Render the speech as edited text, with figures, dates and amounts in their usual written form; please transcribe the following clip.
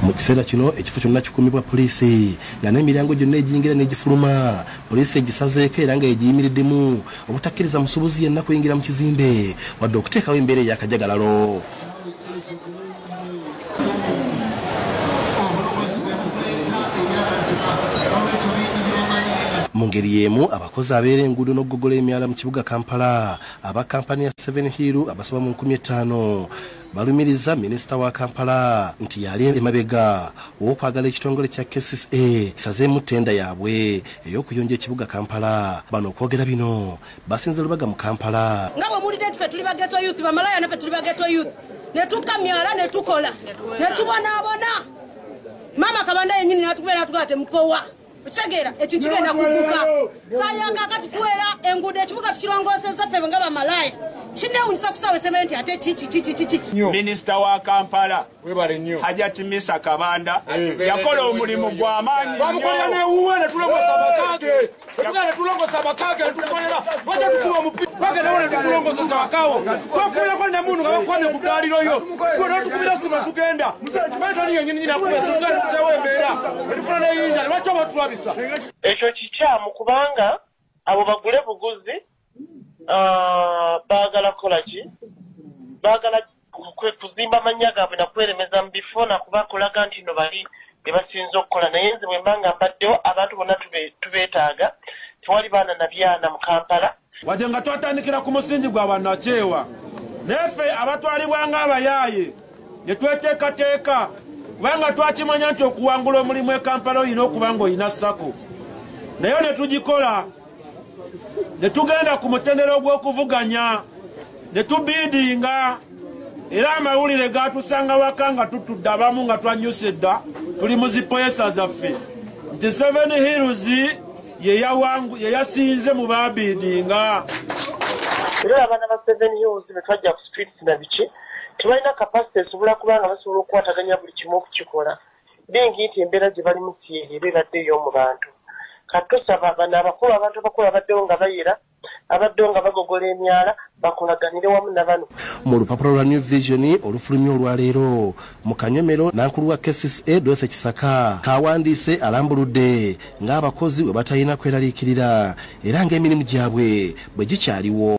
Mu kiseera kino ekifo kyonna kikumibwa poliisi nga n'emiryango gyonna egiyingira n'egifuluma poliisi egisazeeko era nga egiyimiriddemu obutakkiriza musuubuzi yenna kuyingira mu kizimbe wadde okuteekawo embeera ey'akajagalalo. Mu ngeri y'emu abakozi abeera enguudo n'okugoggola emyala mu kibuga Kampala aba kampani ya Seven Hill abasoba mu 15,000 balumiriza minisita wa Kampala nti yali emabega w'okwagala ekitongole kya KCCA kisazeemu ttenda yaabwe ey'okuyonja ekibuga Kampala. Bano okwogera bino basinze Lubaga mu Kampala. Nga bwe mulidde ffe tuli ba ghetto youth, bamalaya naffe tuli ba ghetto youth, ne tukamyala ne tukola ne tubonaabona. Mama Kabanda yennyini n'atubeera n'atukola temupowa. Chagera ekintu kigenda kukuka sayanga kati tuwera enguudo ekibuga tukirongoseza ffe nga bamalaya kinewunyisa kusawe sementi ate chichi. Minisita wa Kampala Hajati Misa Kabanda yakola omulimu gw'amaanyi bamukolera n'ewuwe ne tulongosa abakage ne tulongosa abakage ne tukolera wajja tukuba omupira bagenda wone tukulongoseza bakawo twakubirako ne muntu nga bakwane ku ddaaliro yo gwe tukubira sima tugenda maitoni yennyini nakubesunga ne tutawo embeera etufuna n'eyinja ne lwaki abatulabisa ekyo kikyamu kubanga abo bagule buguzi baagala kukola ki baagala kuzimba amannya gaabwe nakweremeza mu bifo nakubakulaga nti no bali bye basinza okukola naye nze bwe mbanga mbaddewo abantu bonna tubeetaaga tewali baana na byana mu Kampala wadde nga twatandikira ku musingi gwa bannakyewa neffe abatwalibwa ng'abayaaye ne tweteekateeka kubanga twakimanya nti okuwangula omulimu e Kampala olina okuba ng'olina ssako naye ne tugikola ne tugenda ku mutendera ogw'okuvuganya ne tubiidinga era amawulire gatusanga waka nga tutudde abamu nga twanyuse dda tuli mu zipoyesa zaffe nti Seven Hills ye yasinze mu babiidinga. Era abaana ba Seven Hills be twajja ku streets na biki tebalina kapasite esobola kubanga basobola okukwataganya buli kimu okukikola bengi nti embeera gye balimu si eri ebaddeyo mu bantu katusaba bano abakulu abantu abakulu abaddewo nga bayira abaddewo nga bagogola emyala bakolaganire wamu na bano. Mu lupapula lwa New Vision olufulumya olwaleero mu Kanyomero nankulu wa KCCA Dorothy Kisaka kawandiise alambuludde ng'abakozi bwe batalina kweraliikirira era ng'emirimu gyabwe bwe gikyaliwo.